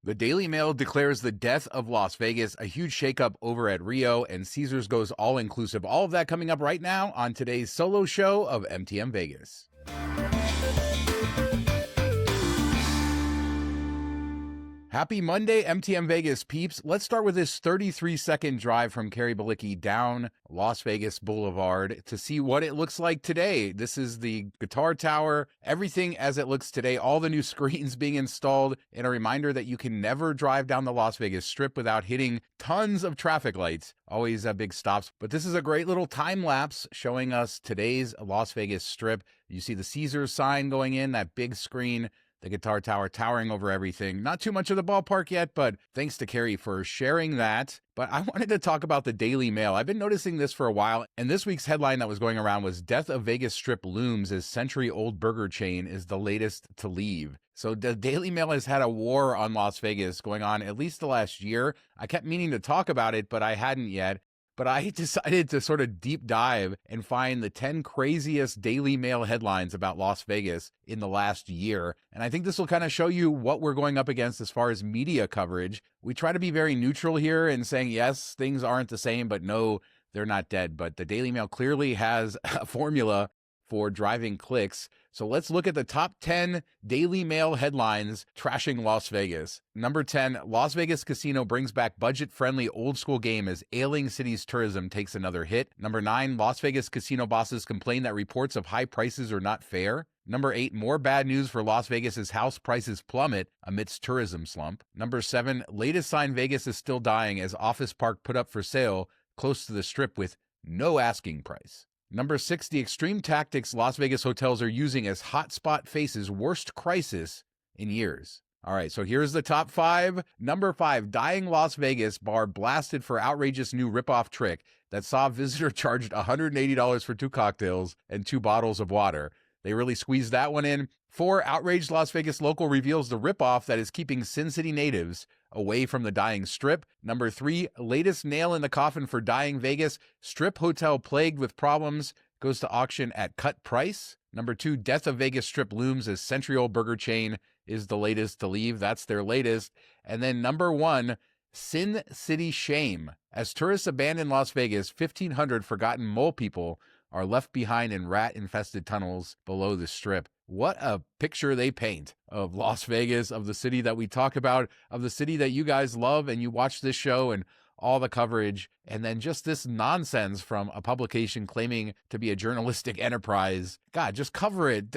The Daily Mail declares the death of Las Vegas, a huge shakeup over at Rio, and Caesars goes all-inclusive. All of that coming up right now on today's solo show of MTM Vegas. Happy Monday, MTM Vegas peeps. Let's start with this 33-second drive from Carrie Balicki down Las Vegas Boulevard to see what it looks like today. This is the guitar tower, everything as it looks today, all the new screens being installed, and a reminder that you can never drive down the Las Vegas Strip without hitting tons of traffic lights. Always big stops. But this is a great little time lapse showing us today's Las Vegas Strip. You see the Caesars sign going in, that big screen, the guitar tower towering over everything. Not too much of the ballpark yet, but thanks to Carrie for sharing that. But I wanted to talk about the Daily Mail. I've been noticing this for a while, and this week's headline that was going around was Death of Vegas Strip looms as century-old burger chain is the latest to leave. So the Daily Mail has had a war on Las Vegas going on at least the last year. I kept meaning to talk about it, but I hadn't yet. But I decided to sort of deep dive and find the 10 craziest Daily Mail headlines about Las Vegas in the last year. And I think this will kind of show you what we're going up against as far as media coverage. We try to be very neutral here and saying, yes, things aren't the same, but no, they're not dead. But the Daily Mail clearly has a formula for driving clicks. So let's look at the top 10 Daily Mail headlines trashing Las Vegas. Number 10, Las Vegas Casino brings back budget-friendly old-school game as ailing city's tourism takes another hit. Number 9, Las Vegas casino bosses complain that reports of high prices are not fair. Number 8, more bad news for Las Vegas as house prices plummet amidst tourism slump. Number 7, latest sign Vegas is still dying as office park put up for sale close to the Strip with no asking price. Number 6, the extreme tactics Las Vegas hotels are using as hotspot faces worst crisis in years. All right, so here's the top 5. Number 5, dying Las Vegas bar blasted for outrageous new ripoff trick that saw visitor charged $180 for 2 cocktails and 2 bottles of water. They really squeezed that one in. 4, outraged Las Vegas local reveals the ripoff that is keeping Sin City natives away from the dying Strip. Number 3, latest nail in the coffin for dying Vegas. Strip hotel plagued with problems goes to auction at cut price. Number 2, death of Vegas Strip looms as century-old burger chain is the latest to leave. That's their latest. And then number 1, Sin City shame. As tourists abandon Las Vegas, 1,500 forgotten mole people are left behind in rat-infested tunnels below the Strip. What a picture they paint of Las Vegas, of the city that we talk about, of the city that you guys love and you watch this show and all the coverage, and then just this nonsense from a publication claiming to be a journalistic enterprise. God, just cover it.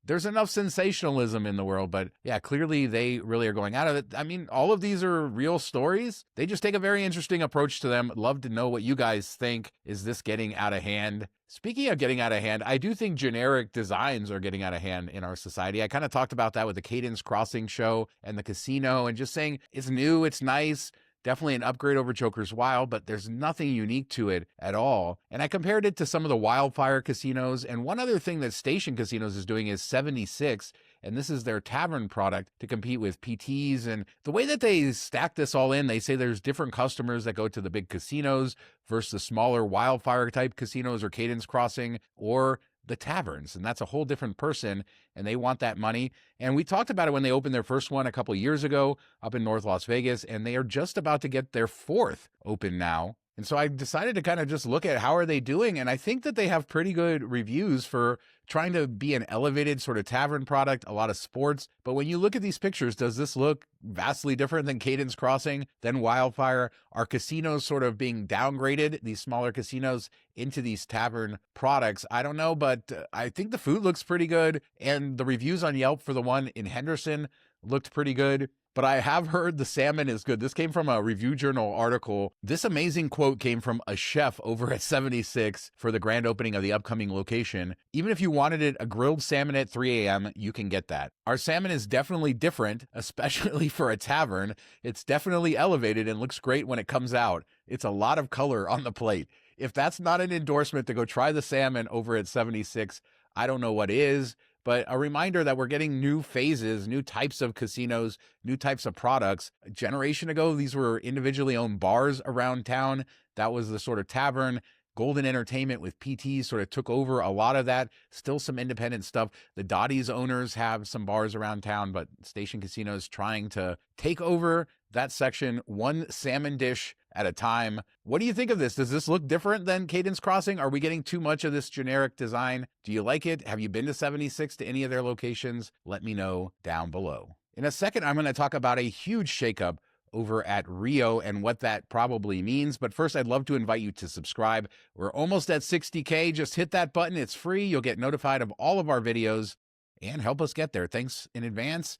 There's enough sensationalism in the world, but yeah, clearly they really are going out of it. I mean, all of these are real stories. They just take a very interesting approach to them. Love to know what you guys think. Is this getting out of hand? Speaking of getting out of hand, I do think generic designs are getting out of hand in our society. I kind of talked about that with the Cadence Crossing show and the casino and just saying it's new, it's nice. Definitely an upgrade over Joker's Wild, but there's nothing unique to it at all. And I compared it to some of the Wildfire casinos. And one other thing that Station Casinos is doing is 76, and this is their Tavern product to compete with PTs. And the way that they stack this all in, they say there's different customers that go to the big casinos versus the smaller Wildfire type casinos or Cadence Crossing or the taverns, and that's a whole different person, and they want that money. And we talked about it when they opened their first one a couple of years ago up in North Las Vegas, and they are just about to get their 4th open now. And so I decided to kind of just look at how are they doing, and I think that they have pretty good reviews for trying to be an elevated sort of tavern product, a lot of sports. But when you look at these pictures, does this look vastly different than Cadence Crossing, than Wildfire? Are casinos sort of being downgraded, these smaller casinos, into these tavern products? I don't know, but I think the food looks pretty good, and the reviews on Yelp for the one in Henderson looked pretty good. But I have heard the salmon is good. This came from a Review Journal article. This amazing quote came from a chef over at 76 for the grand opening of the upcoming location. Even if you wanted it a grilled salmon at 3 a.m., you can get that. Our salmon is definitely different, especially for a tavern. It's definitely elevated and looks great when it comes out. It's a lot of color on the plate. If that's not an endorsement to go try the salmon over at 76, I don't know what is. But a reminder that we're getting new phases, new types of casinos, new types of products. A generation ago, these were individually owned bars around town. That was the sort of tavern. Golden Entertainment with PT sort of took over a lot of that. Still some independent stuff. The Dottie's owners have some bars around town, but Station Casino is trying to take over that section, one salmon dish at a time. What do you think of this? Does this look different than Cadence Crossing? Are we getting too much of this generic design? Do you like it? Have you been to 76 to any of their locations? Let me know down below. In a second, I'm going to talk about a huge shakeup over at Rio and what that probably means. But first, I'd love to invite you to subscribe. We're almost at 60K. Just hit that button. It's free. You'll get notified of all of our videos and help us get there. Thanks in advance.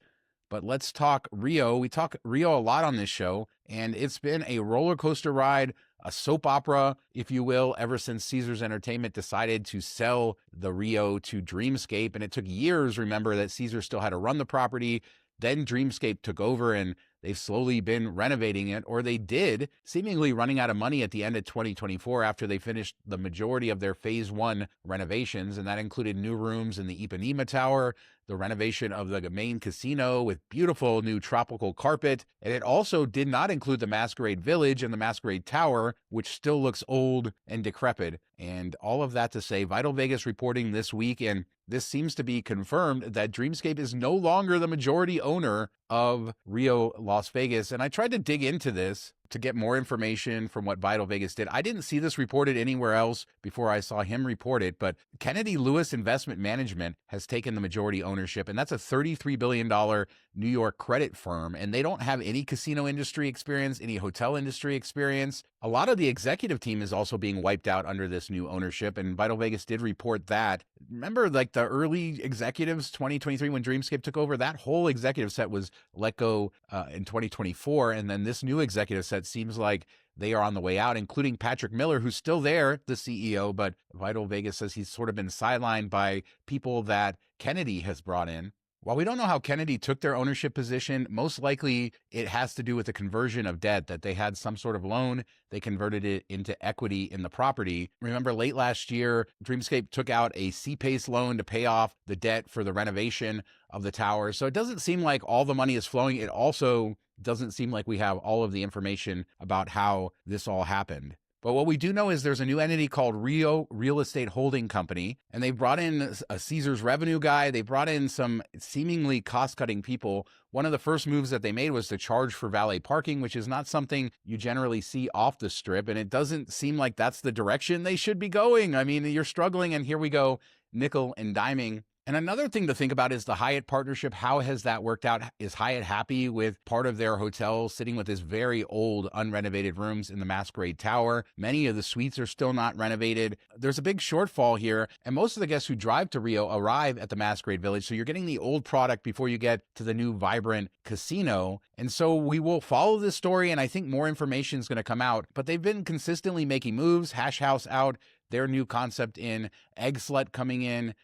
But let's talk Rio. We talk Rio a lot on this show, and it's been a roller coaster ride, a soap opera, if you will, ever since Caesars Entertainment decided to sell the Rio to Dreamscape. And it took years, remember, that Caesars still had to run the property. Then Dreamscape took over, and they've slowly been renovating it, or they did, seemingly running out of money at the end of 2024 after they finished the majority of their phase 1 renovations. And that included new rooms in the Ipanema Tower, the renovation of the main casino with beautiful new tropical carpet. And it also did not include the Masquerade Village and the Masquerade Tower, which still looks old and decrepit. And all of that to say, Vital Vegas reporting this week, and this seems to be confirmed, that Dreamscape is no longer the majority owner of Rio Las Vegas. And I tried to dig into this to get more information from what Vital Vegas did. I didn't see this reported anywhere else before I saw him report it, but Kennedy Lewis Investment Management has taken the majority ownership, and that's a $33 billion New York credit firm, and they don't have any casino industry experience, any hotel industry experience. A lot of the executive team is also being wiped out under this new ownership, and Vital Vegas did report that. Remember, like the early executives, 2023, when Dreamscape took over, that whole executive set was let go in 2024, and then this new executive set seems like they are on the way out, including Patrick Miller, who's still there, the CEO, but Vital Vegas says he's sort of been sidelined by people that Kennedy has brought in. While we don't know how Kennedy took their ownership position, most likely it has to do with the conversion of debt, that they had some sort of loan. They converted it into equity in the property. Remember, late last year, Dreamscape took out a C-PACE loan to pay off the debt for the renovation of the tower. So it doesn't seem like all the money is flowing. It also doesn't seem like we have all of the information about how this all happened. But what we do know is there's a new entity called Rio Real Estate Holding Company, and they brought in a Caesars revenue guy. They brought in some seemingly cost-cutting people. One of the first moves that they made was to charge for valet parking, which is not something you generally see off the strip, and it doesn't seem like that's the direction they should be going. I mean, you're struggling, and here we go, nickel and diming. And another thing to think about is the Hyatt partnership. How has that worked out? Is Hyatt happy with part of their hotel sitting with this very old, unrenovated rooms in the Masquerade Tower? Many of the suites are still not renovated. There's a big shortfall here, and most of the guests who drive to Rio arrive at the Masquerade Village, so you're getting the old product before you get to the new, vibrant casino. And so we will follow this story, and I think more information is going to come out. But they've been consistently making moves. Hash House out, their new concept in, Egg Slut coming in,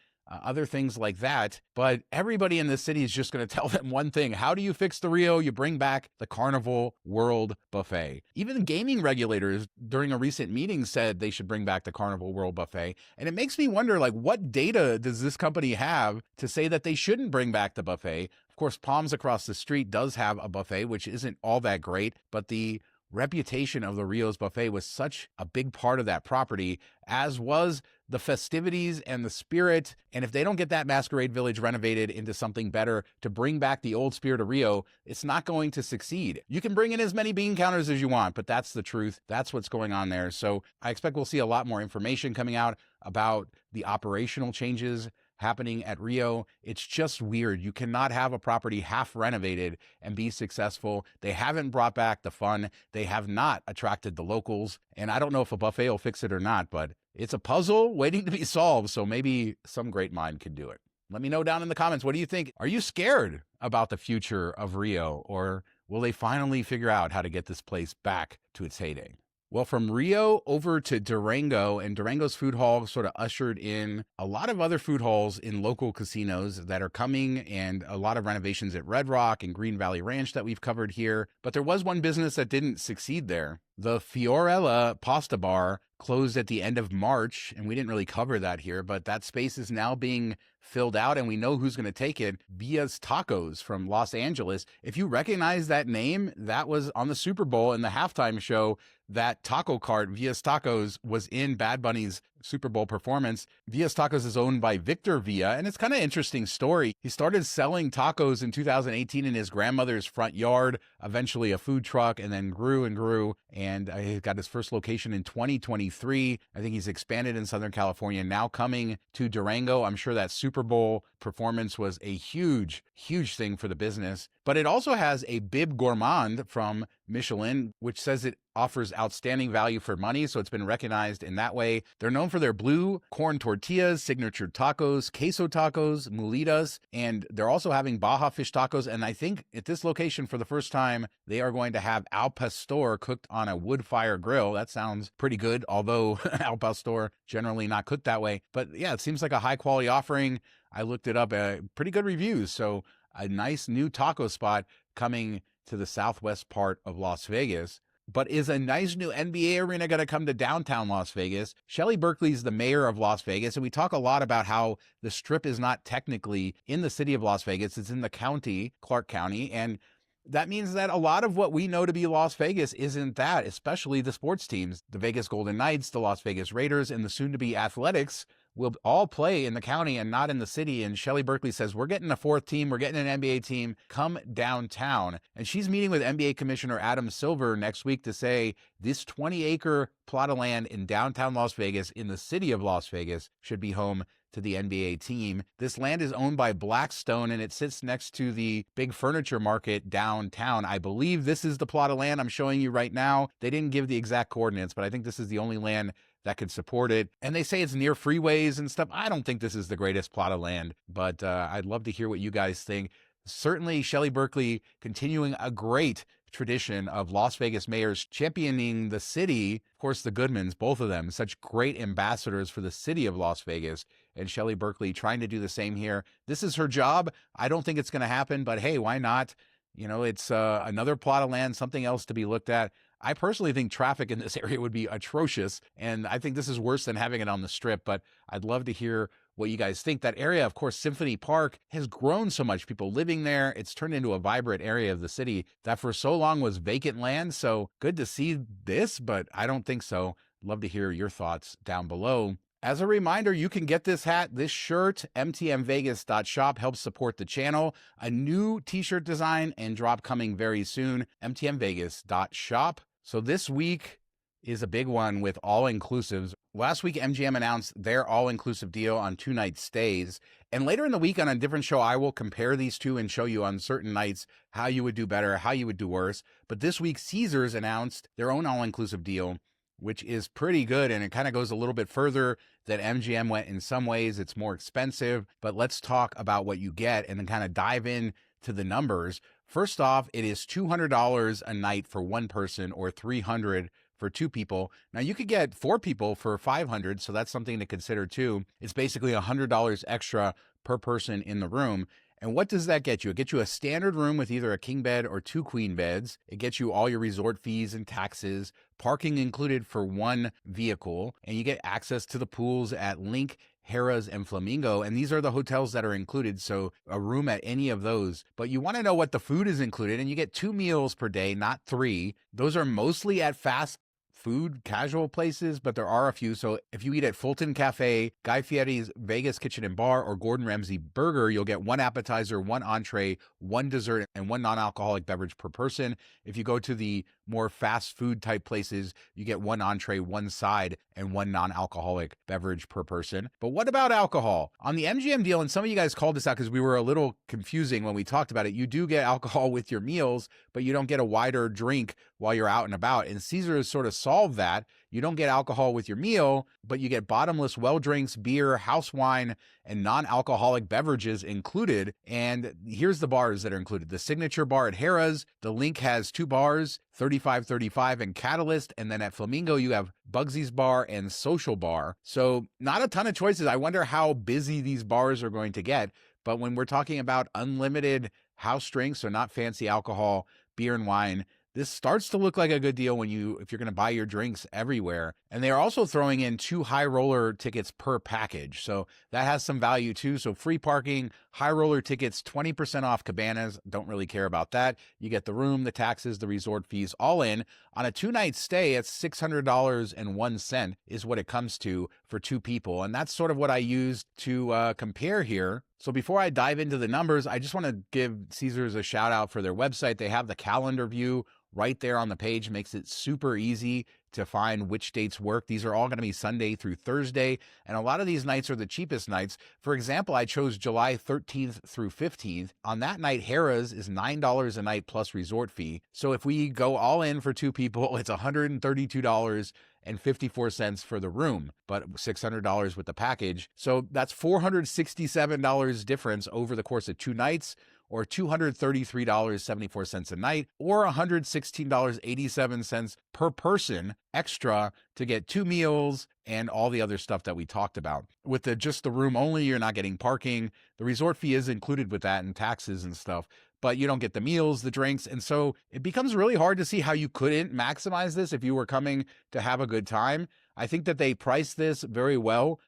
other things like that. But everybody in this city is just going to tell them one thing. How do you fix the Rio? You bring back the Carnival World Buffet. Even the gaming regulators during a recent meeting said they should bring back the Carnival World Buffet. And it makes me wonder, like, what data does this company have to say that they shouldn't bring back the buffet? Of course, Palms across the street does have a buffet, which isn't all that great, but the reputation of the Rio's buffet was such a big part of that property, as was the festivities and the spirit. And if they don't get that Masquerade Village renovated into something better to bring back the old spirit of Rio, it's not going to succeed. You can bring in as many bean counters as you want, but that's the truth. That's what's going on there. So I expect we'll see a lot more information coming out about the operational changes happening at Rio. It's just weird. You cannot have a property half renovated and be successful. They haven't brought back the fun. They have not attracted the locals. And I don't know if a buffet will fix it or not, but it's a puzzle waiting to be solved. So maybe some great mind can do it. Let me know down in the comments. What do you think? Are you scared about the future of Rio, or will they finally figure out how to get this place back to its heyday? Well, from Rio over to Durango, and Durango's food hall sort of ushered in a lot of other food halls in local casinos that are coming, and a lot of renovations at Red Rock and Green Valley Ranch that we've covered here. But there was one business that didn't succeed there. The Fiorella Pasta Bar closed at the end of March, and we didn't really cover that here, but that space is now being filled out, and we know who's going to take it. Via's Tacos from Los Angeles. If you recognize that name, that was on the Super Bowl in the halftime show. that taco cart, Villa's Tacos, was in Bad Bunny's Super Bowl performance. Villa's Tacos is owned by Victor Villa, and it's kind of an interesting story. He started selling tacos in 2018 in his grandmother's front yard, eventually a food truck, and then grew and grew, and he got his first location in 2023. I think he's expanded in Southern California, now coming to Durango. I'm sure that Super Bowl performance was a huge, huge thing for the business. But it also has a Bib Gourmand from Michelin, which says it offers outstanding value for money, so it's been recognized in that way. They're known for their blue corn tortillas, signature tacos, queso tacos, mulitas, and they're also having Baja fish tacos. And I think at this location, for the first time, they are going to have al pastor cooked on a wood fire grill. That sounds pretty good, although al pastor generally not cooked that way. But yeah, it seems like a high quality offering. I looked it up, pretty good reviews. So a nice new taco spot coming to the southwest part of Las Vegas. But is a nice new NBA arena going to come to downtown Las Vegas? Shelly Berkeley is the mayor of Las Vegas, and we talk a lot about how the Strip is not technically in the city of Las Vegas. It's in the county, Clark County, and that means that a lot of what we know to be Las Vegas isn't that, especially the sports teams. The Vegas Golden Knights, the Las Vegas Raiders, and the soon-to-be Athletics will all play in the county and not in the city. And Shelly Berkeley says, we're getting a fourth team. We're getting an NBA team. Come downtown. And she's meeting with NBA Commissioner Adam Silver next week to say this 20-acre plot of land in downtown Las Vegas, in the city of Las Vegas, should be home to the NBA team. This land is owned by Blackstone, and it sits next to the big furniture market downtown. I believe this is the plot of land I'm showing you right now. They didn't give the exact coordinates, but I think this is the only land that could support it. And they say it's near freeways and stuff. I don't think this is the greatest plot of land, but I'd love to hear what you guys think. Certainly, Shelly Berkeley continuing a great tradition of Las Vegas mayors championing the city. Of course, the Goodmans, both of them, such great ambassadors for the city of Las Vegas. And Shelly Berkeley trying to do the same here. This is her job. I don't think it's going to happen, but hey, why not? You know, it's another plot of land, something else to be looked at. I personally think traffic in this area would be atrocious, and I think this is worse than having it on the Strip, but I'd love to hear what you guys think. That area, of course, Symphony Park, has grown so much. People living there. It's turned into a vibrant area of the city that for so long was vacant land. So good to see this, but I don't think so. Love to hear your thoughts down below. As a reminder, you can get this hat, this shirt, mtmvegas.shop helps support the channel. A new t-shirt design and drop coming very soon, mtmvegas.shop. So this week is a big one with all-inclusives. Last week, MGM announced their all-inclusive deal on 2-night stays. And later in the week on a different show, I will compare these two and show you on certain nights how you would do better, how you would do worse. But this week, Caesars announced their own all-inclusive deal, which is pretty good. And it kind of goes a little bit further than MGM went in some ways. It's more expensive. But let's talk about what you get and then kind of dive in to the numbers. First off, it is $200 a night for one person or $300 for two people. Now you could get four people for $500, so that's something to consider too. It's basically $100 extra per person in the room. And what does that get you? It gets you a standard room with either a king bed or two queen beds. It gets you all your resort fees and taxes, parking included for one vehicle, and you get access to the pools at Link, Harrah's, and Flamingo. And these are the hotels that are included, so a room at any of those. But you want to know what the food is included, and you get 2 meals per day, not 3. Those are mostly at fast food casual places, but there are a few. So if you eat at Fulton Cafe, Guy Fieri's Vegas Kitchen and Bar, or Gordon Ramsay Burger, you'll get 1 appetizer, 1 entree, 1 dessert, and 1 non-alcoholic beverage per person. If you go to the more fast food type places, you get 1 entree, 1 side, and 1 non-alcoholic beverage per person. But what about alcohol? On the MGM deal, and some of you guys called this out because we were a little confusing when we talked about it, you do get alcohol with your meals, but you don't get a wider drink while you're out and about. And Caesars sort of solved that. You don't get alcohol with your meal, but you get bottomless well drinks, beer, house wine, and non-alcoholic beverages included. And here's the bars that are included. The Signature Bar at Harrah's. The Link has 2 bars, 3535 and Catalyst. And then at Flamingo, you have Bugsy's Bar and Social Bar. So not a ton of choices. I wonder how busy these bars are going to get. But when we're talking about unlimited house drinks, so not fancy alcohol, beer and wine, this starts to look like a good deal if you're going to buy your drinks everywhere. And they are also throwing in 2 high roller tickets per package. So that has some value too. So free parking, high roller tickets, 20% off cabanas. Don't really care about that. You get the room, the taxes, the resort fees, all in. On a 2-night stay, it's $600.01 is what it comes to for 2 people. And that's sort of what I used to compare here. So before I dive into the numbers, I just want to give Caesars a shout out for their website. They have the calendar view right there on the page, makes it super easy to find which dates work. These are all going to be Sunday through Thursday, and a lot of these nights are the cheapest nights. For example, I chose July 13th through 15th. On that night, Harrah's is $9 a night plus resort fee. So if we go all in for 2 people, it's $132.54 for the room, but $600 with the package. So that's $467 difference over the course of 2 nights, or $233.74 a night, or $116.87 per person extra to get 2 meals and all the other stuff that we talked about. With just the room only, you're not getting parking. The resort fee is included with that and taxes and stuff, but you don't get the meals, the drinks. And so it becomes really hard to see how you couldn't maximize this if you were coming to have a good time. I think that they priced this very well.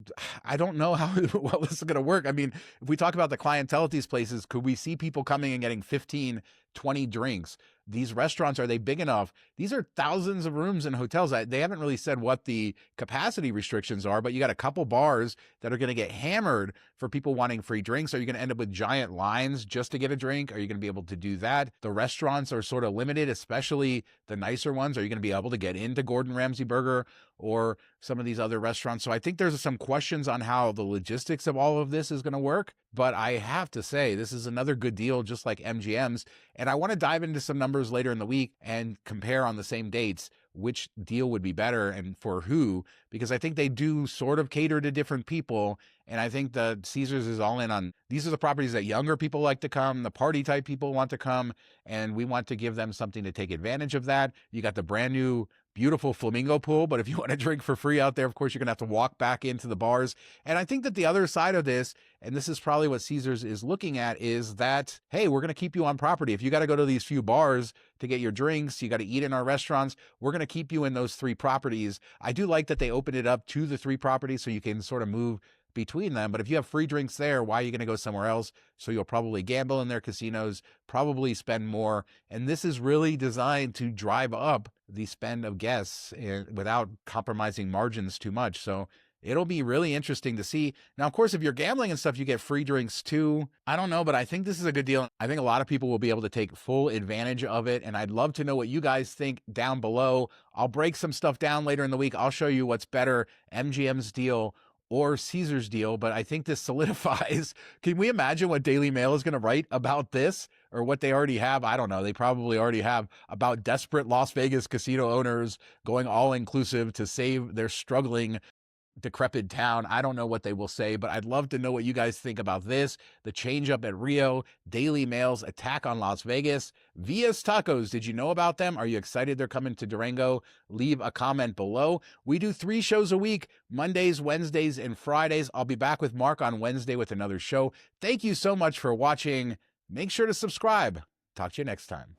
I don't know how well this is going to work. I mean, if we talk about the clientele at these places, could we see people coming and getting 15, 20 drinks? These restaurants, are they big enough? These are thousands of rooms in hotels. They haven't really said what the capacity restrictions are, but you got a couple bars that are going to get hammered for people wanting free drinks. Are you going to end up with giant lines just to get a drink? Are you going to be able to do that? The restaurants are sort of limited, especially the nicer ones. Are you going to be able to get into Gordon Ramsay Burger or some of these other restaurants? So I think there's some questions on how the logistics of all of this is going to work. But I have to say, this is another good deal, just like MGM's. And I want to dive into some numbers later in the week and compare on the same dates which deal would be better and for who, because I think they do sort of cater to different people. And I think the Caesars is all in on, these are the properties that younger people like to come, the party type people want to come, and we want to give them something to take advantage of that. You got the brand new beautiful flamingo pool, but if you want to drink for free out there, of course, you're going to have to walk back into the bars. And I think that the other side of this, and this is probably what Caesars is looking at, is that, hey, we're going to keep you on property. If you got to go to these few bars to get your drinks, you got to eat in our restaurants, we're going to keep you in those 3 properties. I do like that they opened it up to the 3 properties so you can sort of move between them. But if you have free drinks there, why are you going to go somewhere else? So you'll probably gamble in their casinos, probably spend more. And this is really designed to drive up the spend of guests without compromising margins too much. So it'll be really interesting to see. Now, of course, if you're gambling and stuff, you get free drinks too. I don't know, but I think this is a good deal. I think a lot of people will be able to take full advantage of it. And I'd love to know what you guys think down below. I'll break some stuff down later in the week. I'll show you what's better, MGM's deal or Caesar's deal, but I think this solidifies. Can we imagine what Daily Mail is going to write about this, or what they already have? I don't know. They probably already have, about desperate Las Vegas casino owners going all inclusive to save their struggling, decrepit town. I don't know what they will say, but I'd love to know what you guys think about this, the change up at Rio, Daily Mail's attack on Las Vegas, Via's Tacos. Did you know about them? Are you excited they're coming to Durango? Leave a comment below. We do 3 shows a week, Mondays, Wednesdays, and Fridays. I'll be back with Mark on Wednesday with another show. Thank you so much for watching. Make sure to subscribe. Talk to you next time.